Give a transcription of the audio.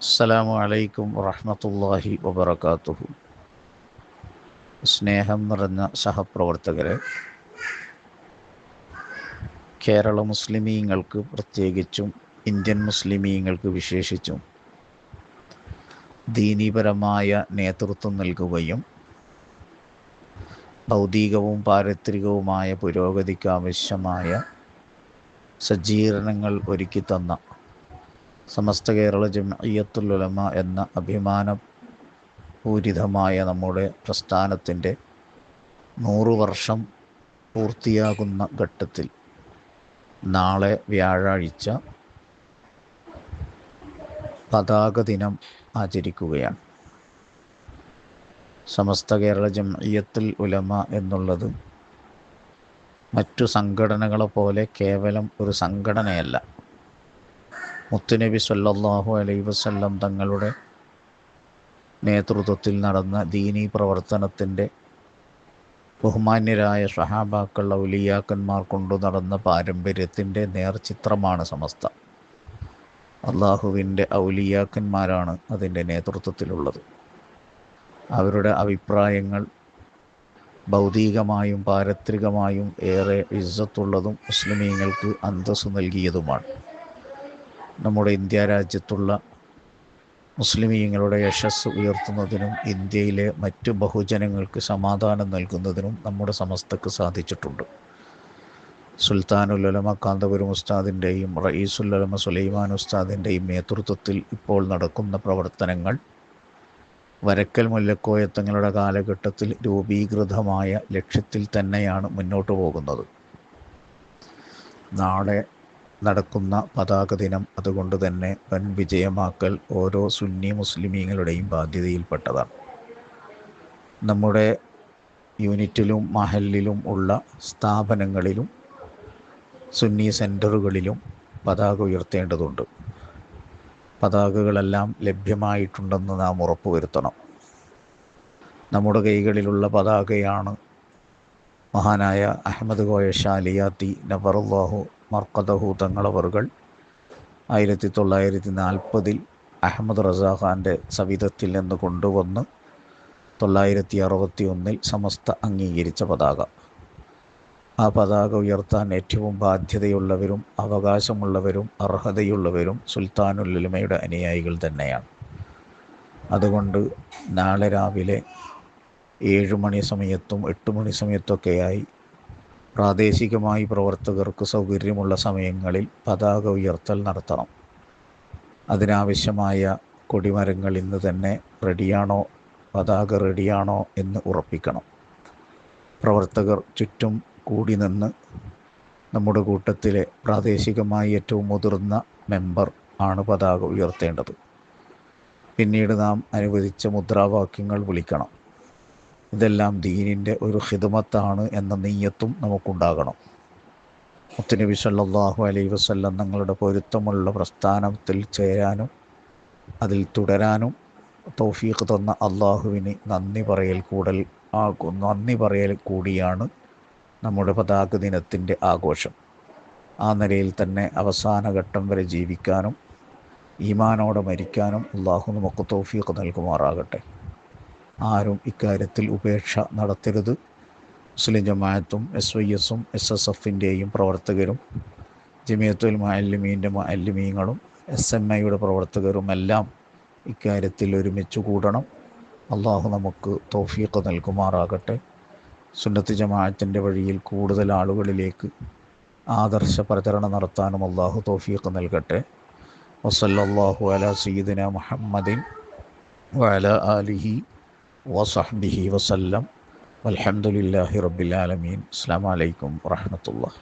അസ്സലാമു അലൈക്കും വറഹ്മത്തുള്ളാഹി വബറകാതുഹു. സ്നേഹം നിറഞ്ഞ സഹപ്രവർത്തകരെ, കേരള മുസ്ലിമീങ്ങൾക്ക് പ്രത്യേകിച്ചും ഇന്ത്യൻ മുസ്ലിമീങ്ങൾക്ക് വിശേഷിച്ചും ദീനീപരമായ നേതൃത്വം നൽകുകയും ഭൗതികവും പാരിത്രികവുമായ പുരോഗതിക്ക് ആവശ്യമായ സജ്ജീകരണങ്ങൾ ഒരുക്കി തന്ന സമസ്ത കേരള ജംഇയ്യത്തുൽ ഉലമ എന്ന അഭിമാനപൂരിതമായ നമ്മുടെ പ്രസ്ഥാനത്തിൻ്റെ 100 വർഷം പൂർത്തിയാകുന്ന ഘട്ടത്തിൽ നാളെ വ്യാഴാഴ്ച പതാക ദിനം ആചരിക്കുകയാണ്. സമസ്ത കേരള ജംഇയ്യത്തുൽ ഉലമ എന്നുള്ളത് മറ്റു സംഘടനകളെ പോലെ കേവലം ഒരു സംഘടനയല്ല. മുത്തുനബി സല്ലല്ലാഹു അലൈഹി വസല്ലം തങ്ങളുടെ നേതൃത്വത്തിൽ നടന്ന ദീനീ പ്രവർത്തനത്തിൻ്റെ ബഹുമാന്യരായ സ്വഹാബാക്കൾ, ഔലിയാക്കന്മാർ കൊണ്ടു നടന്ന പാരമ്പര്യത്തിൻ്റെ നേർചിത്രമാണ് സമസ്ത. അള്ളാഹുവിൻ്റെ ഔലിയാക്കന്മാരാണ് അതിൻ്റെ നേതൃത്വത്തിലുള്ളത്. അവരുടെ അഭിപ്രായങ്ങൾ ഭൗതികമായും പാരത്രികമായും ഏറെ ഇസ്സത്തുള്ളതും മുസ്ലിമീങ്ങൾക്ക് അന്തസ്സ് നൽകിയതുമാണ്. നമ്മുടെ ഇന്ത്യ രാജ്യത്തുള്ള മുസ്ലിമീങ്ങളുടെ യശസ്സ് ഉയർത്തുന്നതിനും ഇന്ത്യയിലെ മറ്റു ബഹുജനങ്ങൾക്ക് സമാധാനം നൽകുന്നതിനും നമ്മുടെ സമസ്തക്ക് സാധിച്ചിട്ടുണ്ട്. സുൽത്താനുൽ ഉലമ കാന്തപുരം ഉസ്താദിൻ്റെയും റയീസുൽ ഉലമ സുലൈമാൻ ഉസ്താദിൻ്റെയും നേതൃത്വത്തിൽ ഇപ്പോൾ നടക്കുന്ന പ്രവർത്തനങ്ങൾ വരക്കൽ മുല്ലക്കോയ തങ്ങളുടെ കാലഘട്ടത്തിൽ രൂപീകൃതമായ ലക്ഷ്യത്തിൽ തന്നെയാണ് മുന്നോട്ട് പോകുന്നത്. നാളെ നടക്കുന്ന പതാക ദിനം അതുകൊണ്ട് തന്നെ വൻ വിജയമാക്കൽ ഓരോ സുന്നി മുസ്ലിമീങ്ങളുടെയും ബാധ്യതയിൽപ്പെട്ടതാണ്. നമ്മുടെ യൂണിറ്റിലും മഹല്ലിലും ഉള്ള സ്ഥാപനങ്ങളിലും സുന്നി സെൻറ്ററുകളിലും പതാക ഉയർത്തേണ്ടതുണ്ട്. പതാകകളെല്ലാം ലഭ്യമായിട്ടുണ്ടെന്ന് നാം ഉറപ്പുവരുത്തണം. നമ്മുടെ കൈകളിലുള്ള പതാകയാണ് മഹാനായ അഹമ്മദ് കോയ ഷാലിയാത്തി നബറുല്ലാഹു മർക്കദഹു തങ്ങളവറുകൾ 1940 അഹമ്മദ് റസാ ഖാൻ്റെ സവിധത്തിൽ നിന്ന് കൊണ്ടുവന്ന് 961 സമസ്ത അംഗീകരിച്ച പതാക. ആ പതാക ഉയർത്താൻ ഏറ്റവും ബാധ്യതയുള്ളവരും അവകാശമുള്ളവരും അർഹതയുള്ളവരും സുൽത്താനുൽ ഉലമയുടെ അനുയായികൾ തന്നെയാണ്. അതുകൊണ്ട് നാളെ രാവിലെ 7 മണി സമയത്തും 8 മണി സമയത്തൊക്കെയായി പ്രാദേശികമായി പ്രവർത്തകർക്ക് സൗകര്യമുള്ള സമയങ്ങളിൽ പതാക ഉയർത്തൽ നടത്തണം. അതിനാവശ്യമായ കൊടിമരങ്ങൾ ഇന്ന് തന്നെ റെഡിയാണോ, പതാക റെഡിയാണോ എന്ന് ഉറപ്പിക്കണം. പ്രവർത്തകർ ചുറ്റും കൂടി നിന്ന് നമ്മുടെ കൂട്ടത്തിലെ പ്രാദേശികമായി ഏറ്റവും മുതിർന്ന മെമ്പർ ആണ് പതാക ഉയർത്തേണ്ടത്. പിന്നീട് നാം അനുവദിച്ച മുദ്രാവാക്യങ്ങൾ വിളിക്കണം. ഇതെല്ലാം ദീനിൻ്റെ ഒരു ഖിദ്മത്താണ് എന്ന നിയ്യത്തും നമുക്കുണ്ടാകണം. മുത്തുനബി സല്ലല്ലാഹു അലൈഹി വസല്ലം തങ്ങളുടെ പൊരുത്തമുള്ള പ്രസ്ഥാനത്തിൽ ചേരാനും അതിൽ തുടരാനും തൗഫീഖ് തന്ന അള്ളാഹുവിന് നന്ദി പറയൽ കൂടിയാണ് നമ്മുടെ പതാക ദിനത്തിൻ്റെ ആഘോഷം. ആ നിലയിൽ തന്നെ അവസാന ഘട്ടം വരെ ജീവിക്കാനും ഈമാനോടെ മരിക്കാനും അള്ളാഹു നമുക്ക് തൗഫീഖ് നൽകുമാറാകട്ടെ. ആരും ഇക്കാര്യത്തിൽ ഉപേക്ഷ നടത്തരുത്. മുസ്ലിം ജമാഅത്തും SYS-ഉം SSF-ൻ്റെയും പ്രവർത്തകരും ജമിയത്തുൽ മുഅല്ലിമീൻ്റെ മുഅല്ലിമീങ്ങളും SMA-യുടെ പ്രവർത്തകരുമെല്ലാം ഇക്കാര്യത്തിൽ ഒരുമിച്ച് കൂടണം. അള്ളാഹു നമുക്ക് തൗഫീഖ് നൽകുമാറാകട്ടെ. സുന്നത്ത് ജമാഅത്തിൻ്റെ വഴിയിൽ കൂടുതൽ ആളുകളിലേക്ക് ആദർശ പ്രചരണം നടത്താനും അള്ളാഹു തൗഫീഖ് നൽകട്ടെ. വസല്ലല്ലാഹു അലാ സയ്യിദിന മുഹമ്മദിൻ വഅലാ ആലിഹി വസഹ്ബിഹി വസല്ലം. വൽഹംദുലില്ലാഹി റബ്ബിൽ ആലമീൻ. അസ്സലാമു അലൈക്കും വറഹ്മത്തുള്ളാഹി.